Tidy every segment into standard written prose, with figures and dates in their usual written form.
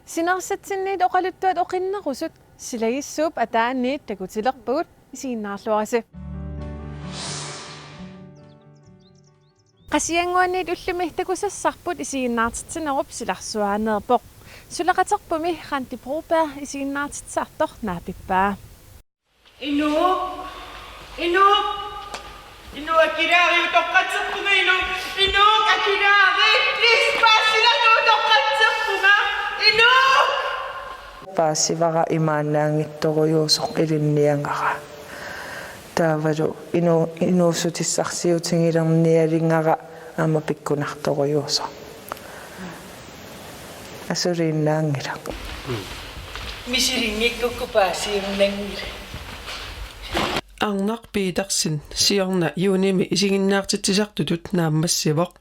Sinarsatsinnit oqaluttuat oqinnerusut silagissuup ataanniit takutilerpugut isiginnaarluarasi. Qasianguanniit ullumihtakusassarput isiginnaartitsinerup silarsuaaneerpoq. Sulaqaterpumi Rantibroberg isiginnaartitsartor naapippaa. Inu akiraari toqqatserpunga inu akiraari please passila toqqatserpunga inu paasivara imaannaangittorujuusoq ilinniangara taavalu inuusutissarsiutingilernialingara aama pikkunartorujuusoq asuriinnaangila misiringikku paasiimnangila Arnaq piitarsin siorna juunimi isiginnaartitsisartutut naammassivoq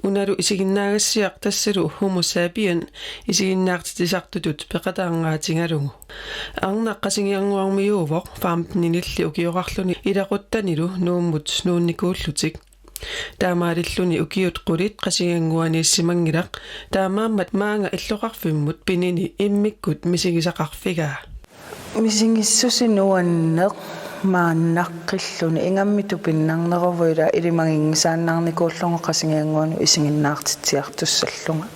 unalu isiginnaagassiaq tassalu homo sapien isiginnaartitsisartutut peqataanngaatingalugu Arnaq qasingiarnuarmiuuvoq faamtninilli ukiorarluni ilaquttanilu nuummut nuunnikuullutik taamaalilluni ukiut qulit qasingianguaniissimangilaq taamaammat maanga illoqarfimmut pinini immikkut misigisaqarfigaa misingissusinuanneq maannaqqilluni ingammitu pinnarneruvuila ilimangingisaannarnikuullunga qasingianguanu isinginnaartitsiartussallunga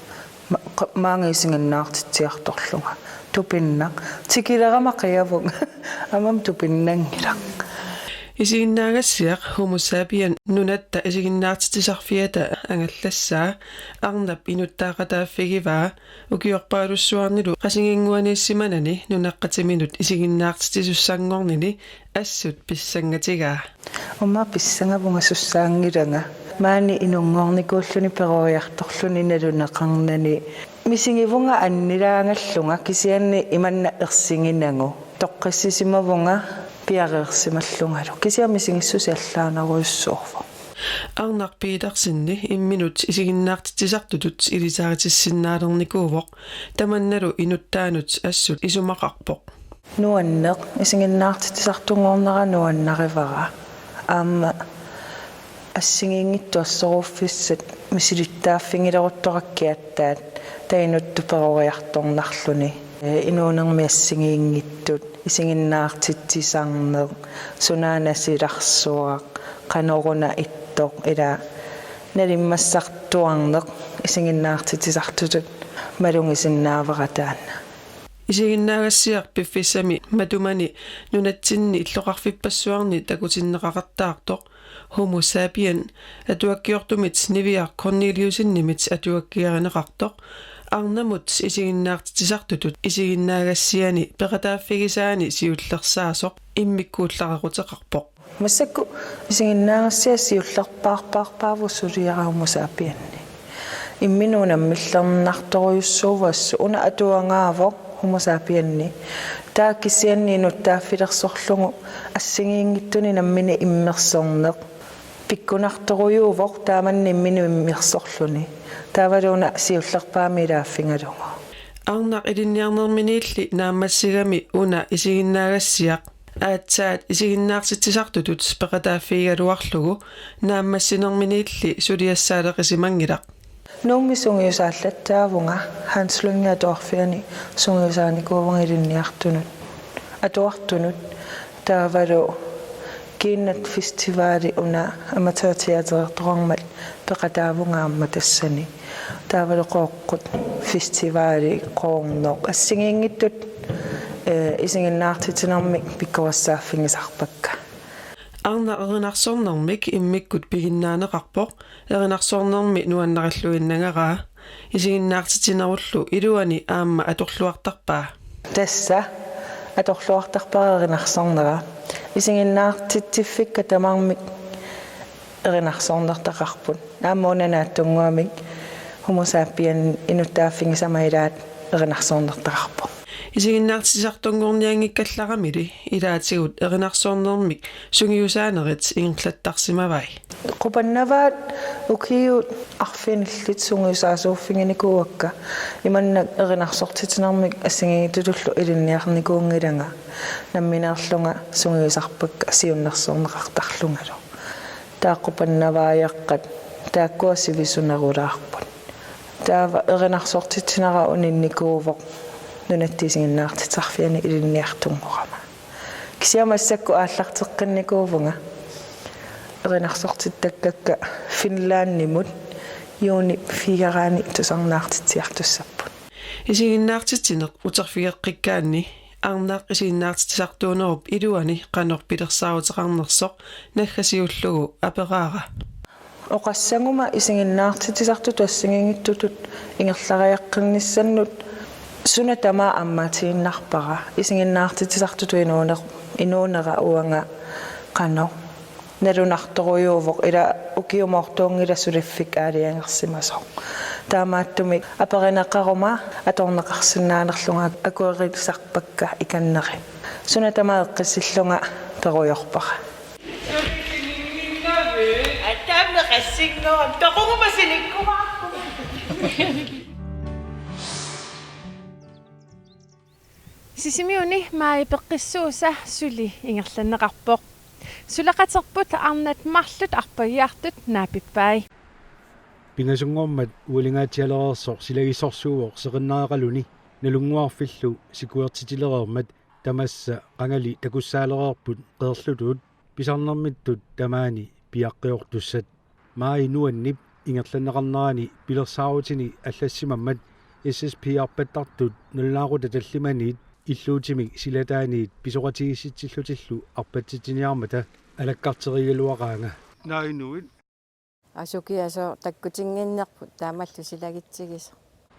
maanga isinginnaartitsiartorlunga tupinnaq tikileramaqiavung amam tupinnangilaq isiginnaagassiaq homo sapien nunatta isiginnaartitisarfiata angallassaa arnap inuttaaqataaffigiva ukiorpaalussuarnilu qasinginguaniissimanani nunaqqatiminut isiginnaartitisussanngornini assut pissangatigaa umma pissangavunga sussaangilanga maani inunngornikuulluni peroriartorluni naluneqarnani misingivunga annilaangallunga kisianni imanna ersinginangu toqqassisimavunga piareersimallungalu kisiamisingissusiallaaneruissuorvo Arnaq piitarsinni imminut isiginnaartitisartutut ilisaaritissinaaleernikuuvoq tamannalu inuttaanut assut isumaqarpoq nuanneq isinginnaartitisartungornera nuannarivara aamma ассигингиттуассоруффиссат мисилиттааффингилеруттораккиаттаат таинутту перориарторнарлуни инуунермиассигиингиттут исигиннаартитсисарнеқ сунаанасиларсуақ каноруна иттоқ ила налиммассартуарнеқ исигиннаартитсисартутут малунгисиннаавератаана isiginnaaгассиар пиффиссами матумани нунатсинни иллоқарфиппассуарни такутиннеқақартаартоқ homo sapien atuakkiortumit niviar Corneliusinnimit atuakkiarinеқартоқ арнамут isiginnaartitisartutut isiginnaagassiani peqataaffigisaani siullersaasоq immikkuullaqaqutеқарпоq массакку исигиннаагассиассиуллерпаарпаарпааву сулиараумо саапианни имминуунаммиллернарторуйуссуувассу уна атуангаавоқ homo sapienni taakkissianni nuttaaffilерсорлугу ассигиингиттуни наммини иммерсорнеқ пиккунарторуйууvoq тааманни иммину иммерсорлуни таавалуна сиуллерпаамилааффингалугу арнақ илинниарнерминиилли нааммассигами уна isiginnaaгассиақ аатсаат isiginnaartitsisartutut peqataaффигалуарлугу нааммассинерминиилли сулиассаалеқисимангилақ нууммисунгиусааллаттаавунга ханслунга тоорфиани сунгиусааникуувунга илинниартунут атуартунут таавалу киннат фестивали уна аматеатеатерторормат пеқатаавунгаамма тассани таавалу қооққут фестивали qoornoq ассигиингиттут исигиннаартитинармик пиккуассааффингисарпакка арна эринарсорнэрмик иммиккут пигиннаанеқарпоқ эринарсорнэрми нуаннариллуиннагараа исигиннаартитинеруллу илуани аама аторлуартарпаа тасса аторлуартарпаа эринарсорнера исигиннаартитсиффикка тамармик эринарсорнертақарпут ааммуунанааттунгуамик homo sapien инуттааффингисамаилаат эринарсорнертақарпут isiginnaartisartunngorniangikkallaramili ilaatигут эринарсорнэрмик сунгиусаанерит ингерлаттарсимавай qupannavaat ukiut arfinillit sungiusaasuuffinginikуакка иманнак эринарсортитинэрмик ассигигитуллу илинниарникуунгиланга намминерлунга сунгиусарпакка асиуннерсорнеқартарлунгалу тааққупаннавааяққат тааккуассивисунерулаарпут таава эринарсортитинера унинникуувоқ нунаттисигиннаартитарфиани илинниартунгорама кисиамассакку ааллартеққинникуувнга эринарсортиттаккакка финлааннимут юуни фигараани тусарнаартитсиартуссаппут исигиннаартитсинеқ утерфигеққиккаанни арнаақ исигиннаартитсартуунеруп илуани қанорпилерсаавутеқарнерсоқ наггасиуллугу апераара оқассангума исигиннаартитсарту туассигингиттутут ингерлариаққинниссаннут суна тамаа аммаатигиннарпара исигиннаартитсартуту инуунера уанга қано налунарторуйуувоқ ила укиумоортуунгила сулиффик аалиангерсимасоқ таамааттуми аперинеққарума аторнеқарсинаанерлунга акуерисарпакка иканнери суна тамаа эққиссиллунга перуйорпара Атаамна qassingorам тоқумасиниккуаақку Сисимиуни маи пеққиссууса сули ингерланнеқарпоқ сулақатерпут арнат марлут арпаиартут наапиппай пингасунгормат уалингаатиалерерсор силагисорсууоқ сеқиннааqaluni налунгуарфиллу сикуертитилерермат тамасса қангали такуссаалерерпут қеерлутуут писарнэрмиттут тамаани пиаққиортуссат маи нуаннип ингерланнеқарнерани пилерсааутини аллассимаммат SSP-арпаттартут нуллаарута таллиманиит иллуутимик силатааниит писоқатигисситсиллутиллу арпатситиниармата алаккартеригалуақаанга наинуит асукиасо таккутингиннерпут таамаллу силагитсигисо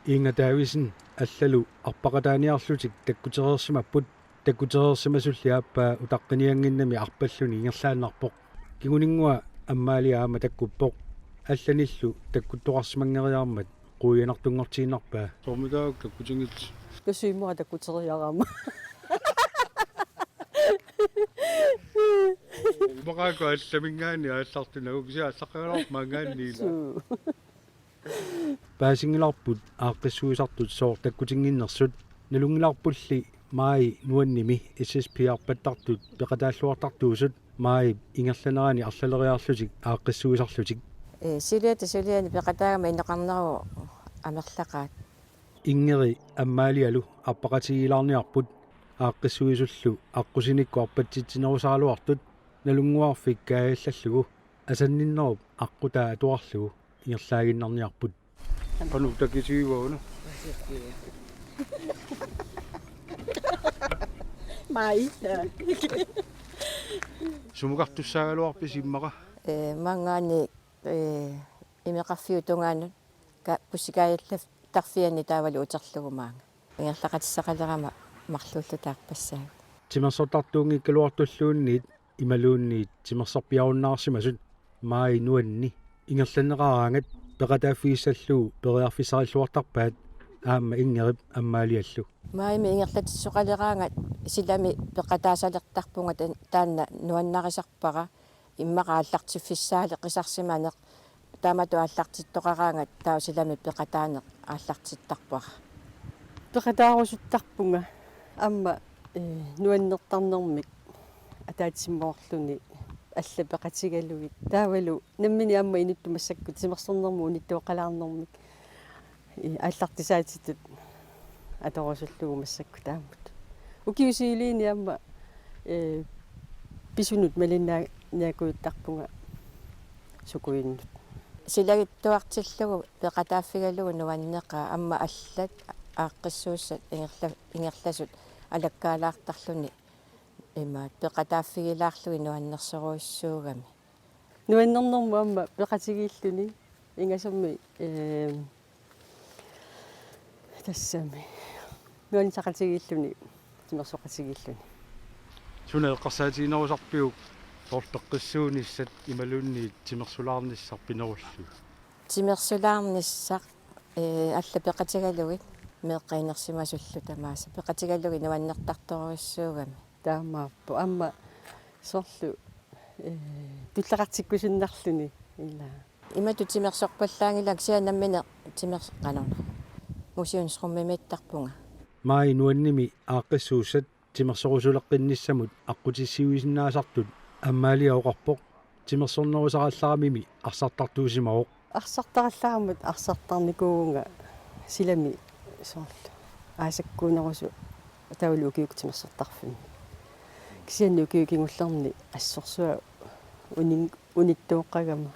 инга таависин аллалу арпақатааниарлутик таккутерерсимаппут таккутерерсимасуллиааппаа утаққиниангиннами арпаллуни ингерлааннарпоқ кигунингуа аммаалиаама таккуппоқ алланиллу таккуттоқарсимангериармат quuyanartunngortiinarpaa sormigaak takkutingit кусуимуа таккутериарама бакаako алламингаани ааллартунагу кися аллаққагалаар маангаанниила паасингиларпут ааққиссуисартут соор таккутингиннерсут налунгиларпулли маи нуанними SSP арпаттартут пеқатааллуартартуусут маи ингерланерани арлалериарлутик ааққиссуисарлутик силиани пеқатаагама инеқарнеру амерлақаат ингери аммаалиалу арпақатигилаарниарпут ааққиссуисуллу аққусиникку арпатситсинерусаалуартут налунгуарфик каагаллаллугу асанниннеруп аққутаа атуарлугу ингерлаагиннарниарпут пану таккисигивауна маи сумукартуссаагалуарпи симмаqa мангаани имеқарфиутунгаанут пуссикааллаф тарфиани таавалу утерлугумаanga ингерлақатиссақалерама марлууллу таарпассаа тимерсортартуунгиккалуартуллуунниит ималуунниит тимерсарпиаруннаарсимасут маи нуанни ингерланнеқараангат пеқатааффигиссаллуу периарфисариллуартарпаат аама ингерип аммаалиаллу маими ингерлатиссоқалераангат силами пеқатаасалертарпунга таанна нуаннарисарпара иммақааллартиффиссаале қисарсиманеқ таамату ааллартиттоқараангат таусилами пеқатаанеқ ааллартиттарпара пеқатаарусуттарпунга амма нуаннертарнэрмик атаатсиммоорлуни алла пеқатигалугит таавалу наммини амма инуттумассакку тимерсэрнэрму униттуоқалаарнэрмик ааллартисаатитут аторусуллугу массакку таамут укиусиилини амма писунут малиннаа ниакуиттарпунга сукуиннут силагиттуартиллугу пеқатааффигалугу нуаннеқа амма аллат ааққиссууссат ингерласут алаккаалаартарлуни има пеқатааффигилаарлуги нуаннерсеруиссуугами нуаннернэрму амма пеқатигииллуни ингасамми тассами нуанисақатигииллуни тимерсоқатигииллуни сунеэққарсаатигинерусарпиук тортеққиссуунissat ималуунниит тимерсулаарниссарпинеруллу тимерсулаарниссақ алла пеқатигалугит меэққинерсимасуллу тамааса пеқатигалуги нуаннертарторуиссуугами таамааппу амма сорлу туллеқартиккусиннарлуни ила имату тимерсорпаллаангилак сианаммине тимерсеққанерна мусиунсруммимиттарпунга маи нуанними ааққиссууссат тимерсорусулеққинниссамут аққутиссиуисиннаасартут аммаалиаоқарпоқ тимерсорнерусаралларамими арсартартуусимаоқ арсартаралларамут арсартарникуунга силами сорлу аасаккуунерусу таулу укиуктимассартарфини кисианну укиукингуллерни ассорсуа униттуоққагама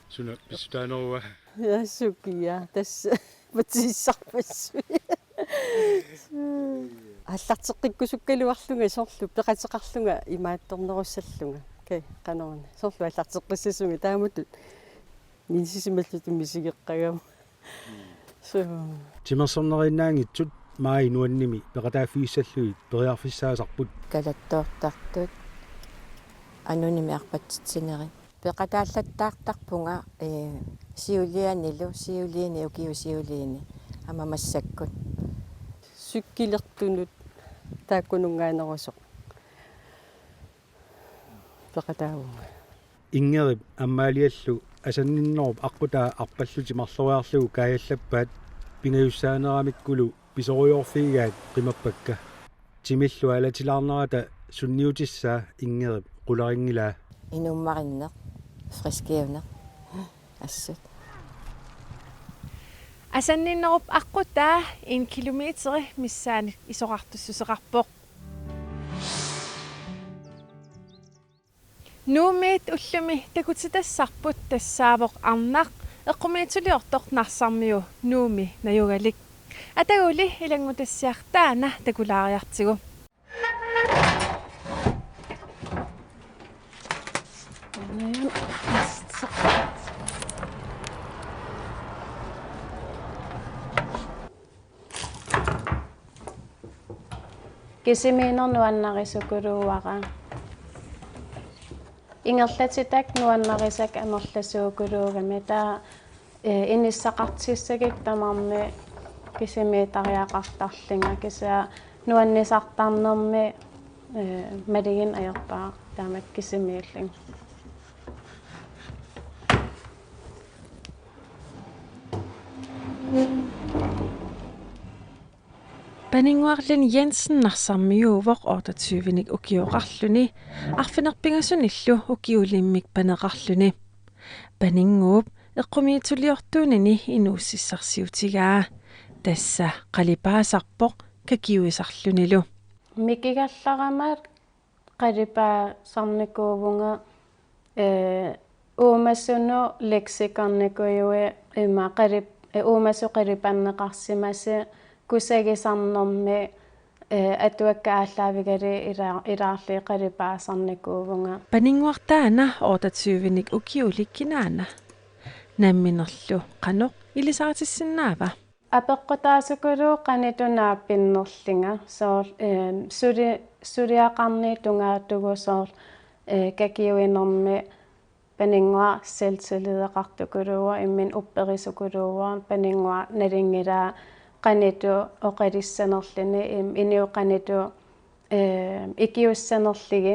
Суна пистаанерва яссукия тасса матиссарпассуи аллартеққиккусуккалуарлунга соорлу пеқатеқарлунга имаатторнеруссаллунга кай канорна соорлу аллартеққиссасунга тааматут минсисималлуту мисигеққагама тимерсорнериннаангитсут маи нуанними пеқатааффииссаллуит периарфиссаасарпут калаттоортартут ануними арпатситсинери пеқатааллаттаартарпунга сиулиани укиусиулиини амамассаккут суккилертунут тааккунунгаанерусоқ пеқатаавунга ингерип аммаалиаллу асанниннеруп аққутаа арпаллути марлориарлугу каяллаппаат пингаюссаанерамиккулу писориорфигаат қимаппакка тимиллу алатилаарнерата сунниутиссаа ингерип қуларингилаа инуммариннеқ фрискиунеқ ассут асанниннеруп аққутаа 1 километри миссаани исоқартуссусеқарпоқ нуумиит уллуми такутитассарпут тассаавоқ арнақ эққумиитулиортоқ нарсармиу нууми наюгалик атагули илангутассиартаана такулаариартигу кисимиинер нуаннарисукулууара ингерлатитак нуаннарисак амерласуукулуугами таа иниссақартиссагик тамарми кисимиитариақартарлинга кисаа нуаннисартарнерми малигин аерпаа таамак кисимииллин Панингуарлин Jensen нарсармиуувоқ 28-ник укиоқарлүни арфинерпингасуниллу укиулиммик панеқарлүни панингууп эққумиитулиортуунини инууссиссарсиутигаа тасса қалипаасарпоқ какиуисарлүнилу микигалларамаат қалипаа сарникуувунга уумассуну лексикарникуйуи има қалип уумасу қалипаннеқарсимаси кусагисарнэрми атуаккааллаавигали илаарли қалипаасарникуувунга панингуартаана 28-ник укиуликкинаана намминерлу қано илисаратиссиннаава апеққутаасукулуу қанитунааппиннерлинга соор сулиақарни тунгаатугусоор какиуинерми панингуа селтилидеқартукулууа иммин упперисукулууа панингуа налингилаа qanitu oqalissanerlini iniuqanitu ikiussanerligi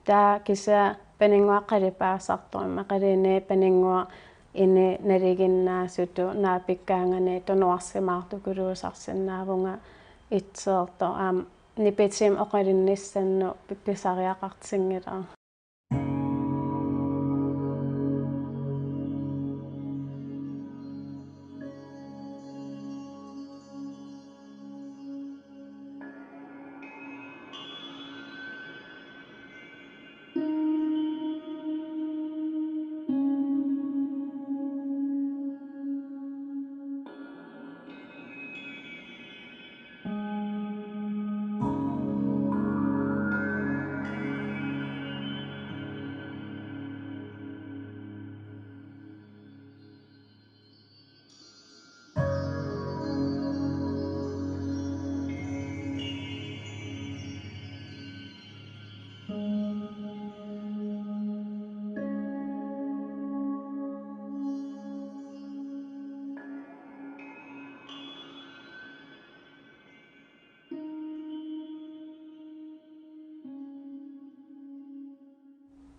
taa kisa paningua qalipaasartorma qalini paningua ini naliginnaasutu naapikkaangani tunuarsimaartukuluusarsinnaavunga itseerto nipitim oqalinnissannu pippisariaqartingila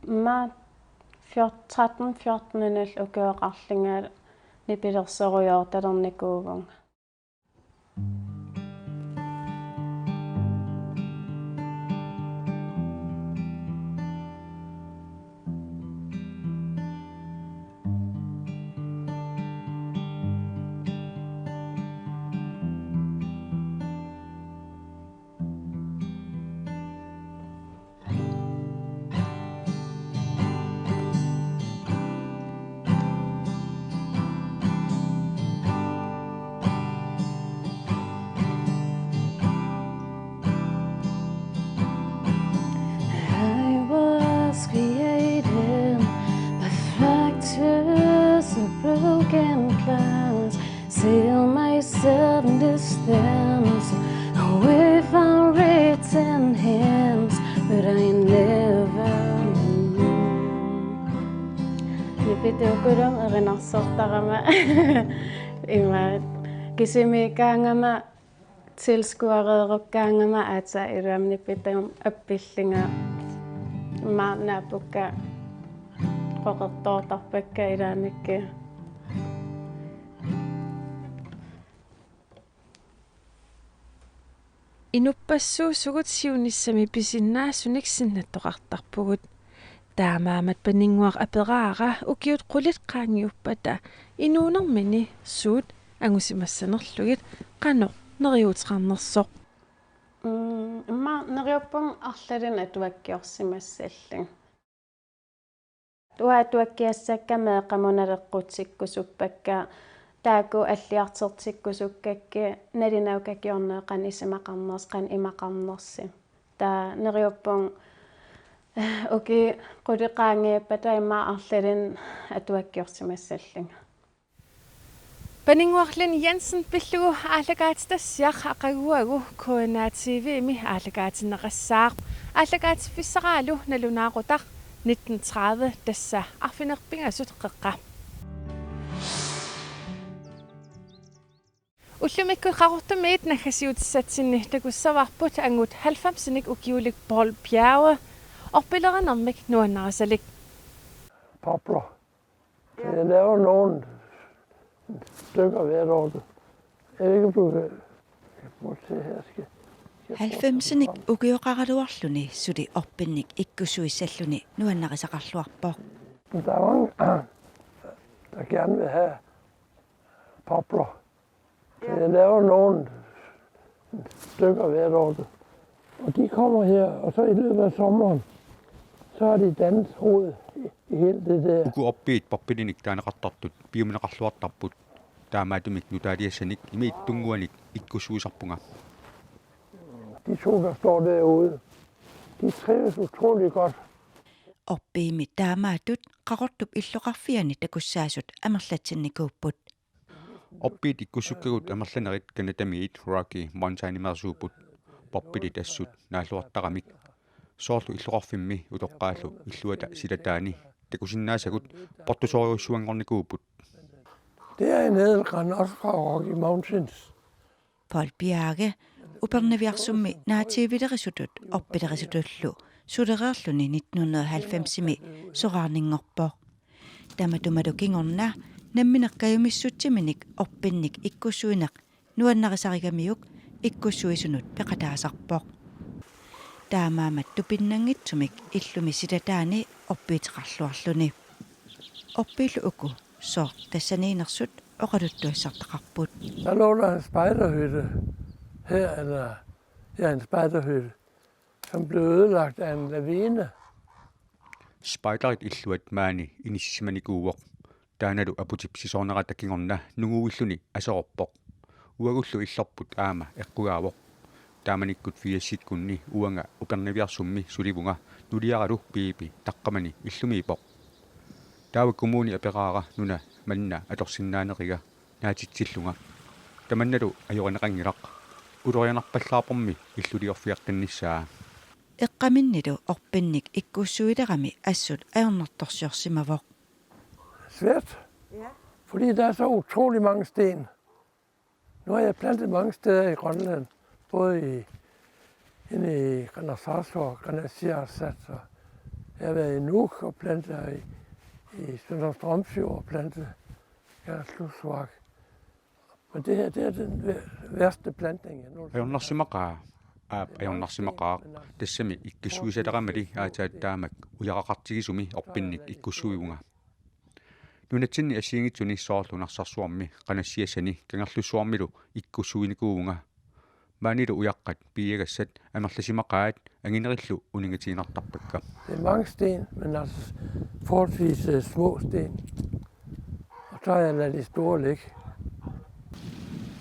ma 13-14 ukeoqarlingaal nipilerserujoortalernikkuuvung distance, with unwritten hands, but I never knew. Nipitukurong rinassortarama ima kisimikaangama tilskuareerukkaangama ata iruamnipitum appillinga maannaapukka qoqertoortarpakka ilaanikki Inupassuusugut siunissami pisinnaassunik sinnattoqartarpugut taamaamat paninguaq aperaara ukiut qulit qaangiuppata inuunermini suut angusimassanerlugit qanoq neriuteqarnersoq имма нериуппун арлалин атуаккиорсимассаллин туатуаккиассаккама qamуналеққутсиккусуппакка тааку аллиартертиккусуккакки налинаукакиорнеэқан исимақарнерс қан имақарнерси таа нериуппун оки қулеқаангиаппата имма арлалин атуаккиорсимассаллин Paninguarlin Jensen pillugu aalagaatitassiaq aqaguagu KNA-TV-mi aalagaatineqassaaq aalagaatiffissaraalu nalunaaqutaq 1930 tassa arfinerpingasut qeqqa Ullumikku qarortumiit nakhasiutissatsinni takussavarput angut 90-nik ukiulik Paul Bjerge orpillerenermik nuannarasalik Popler. Jeg laver nogle stykker hvert år. Jeg ved ikke, om du må se her. Halvfemsenik ukioqaraluarluni suli orpinnik ikkusuissalluni nuannaqisaqarluarpoq. Der er mange, der gerne vil have popler. Jeg laver nogle stykker hvert år. Og de kommer her, og så i løbet af sommeren, så har de dannet rod i hele det der. Uku oppiit poppilinik taanaqartartut piuminaqarluartarput taamaatumik nutaaliassanik imiittunguanik ikkusuisarpunga. De to, der står derude, de trives utrolig godt. Oppiimi taamaatut qaqortup illoqarfiani takussaasut amerlatsinnikuupput. Oppiit ikkusukkagut amerlanerit kanatamiit Rocky Mountain-imersuuput poppili tassut naalluartaqamik soorlu illoqarfimmi utoqqaallu illuata silataani takusinnaasagut portusoriussuangornikuuput. Det er nede også fra Rocky Mountains. Paul Bjerge upernaviarsummi naatiivillerisutut orpilerisutullu sulereerluni 1990-mi soraarningorpoq tamatumalukingorna nammineqqajumissutiminik orpinnik ikkussuineq nuannaqisarigamiuk ikkussuisunut peqataasarpoq taamaamat tupinnangitsumik illumi silataani orpiiteqarluarluni orpiillu uku så tassaniinersut oqaluttuissartaqarput. Der lå der en spejderhytte her, eller ja, en spejderhytte, som blev ødelagt af en lavine. Spejderit illuat maani inissimanikuuoq taanalu aputipsisoornerattakingorna nunguilluni aseorpoq uagullu illerput aama eqqugaavoq taamanikkut fiassikkunni uanga upernaviarsummi sulivunga nuliaralu piipi taqqamani illumiipoq taawa kommuni aperaara nuna manna atorsinnaaneriga naatitsillunga tamannalu ajoreneqangilaq ulorianarpallaarpormi illuliorfiaqqinnissaa eqqaminnilu orpinnik ikkussuilerami assut ajornertorsiorsimavoq. Svært, fordi der er så utrolig mange sten. Nu har jeg plantet mange steder i Grønland, både inde i Granasasso og Granasiarsat. Jeg har været i Nuuk og plantet i Sønder Strømfjord og plantet Gerdslusvak. Men det her, det er den værste plantning. Ajornarsimaqaa tassami ikkissuisaleramali aataаттaamak ujaqaqartigisumi orpinnik ikkussuigunga nunatsinni asiingitsuni soorlunarsarsuarmi qanassiassani kangerlussuarmilu ikkussuinikuunga maanilu ujaqqat piagassat amerlasimaqaat anginerillu uningatiinartarpakka. Det er mange sten, men altså forholdsvis små sten. Og så har jeg ladet de store ligge.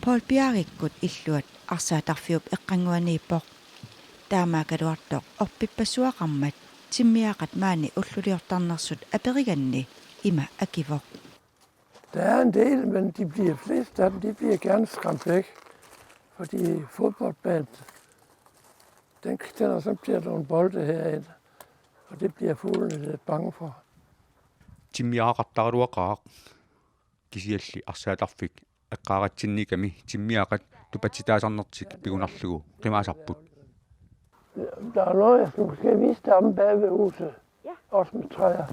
Paul Bjergikkut illuat arsaatarfiup eqqanguaniippoq taamaakaluartoq orpippasuaqarmat timmiaqat maani ulluliortarnersut aperiganni ima akivoq. Der er en del, men de bliver flest af dem, de bliver gerne skræmt væk. Fordi fodboldbanen, den er samtidig nogle bolde herinde, og det bliver fuglene lidt bange for. Timmiaqartaruaqaaq kisialli arsaatarfik eqqaaqatsinnikami timmiaqat tupatitaasarnertik pigunarlugu qimaasarput. Der er noget, jeg skal vise dig om bag ved huset. Ja. Også med træer.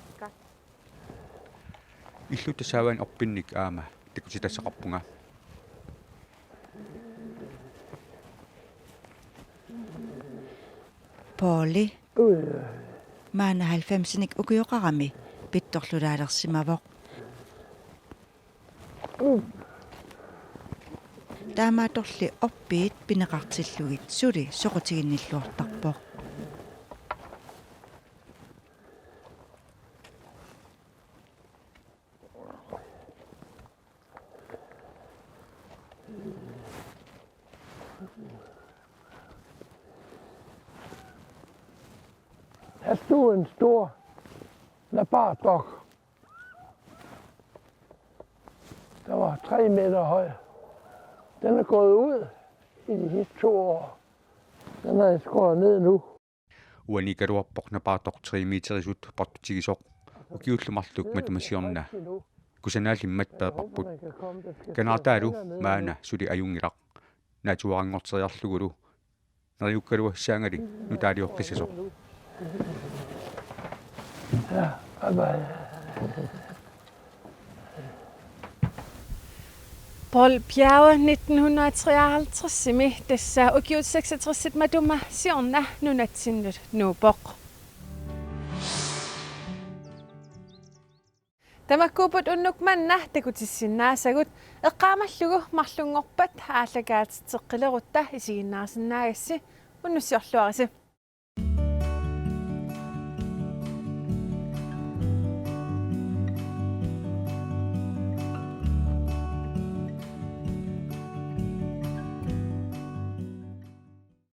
Illutasaavan orpinnik aama tikutitasaqarpunga. Pauli. Maana 90-nik ukioqarami pittorlulaalersimavoq. Taamaatorli oppiit pineqartillugit suli soqutiginnilluartarpoq. Her stod en stor labrador. Der var 3 meter høj. Den er gået ud i de sidste 2 år. Den er skåret ned nu. Uanikaruarpoq napaartoq 3 meterisut partutigisoq ukiullumarluk matumasiorna kusanaallimmat peeparput kanartaalu maana suli ajungilaq naatuarangorteriarlugulu neriukkaluassaangali nutaaliorqisasoq. Ja, bye. Paul Bjerge 1953 simi dessa ukiut 66 maduma siorna nunatsinlut nuupoq. Tamakkuuput unnukmanna takutissinnaassagut eqqaamallugu marlungorpat aallakaatitteqqilerutta isiginnaarsinnaagassi unnussiorluarisi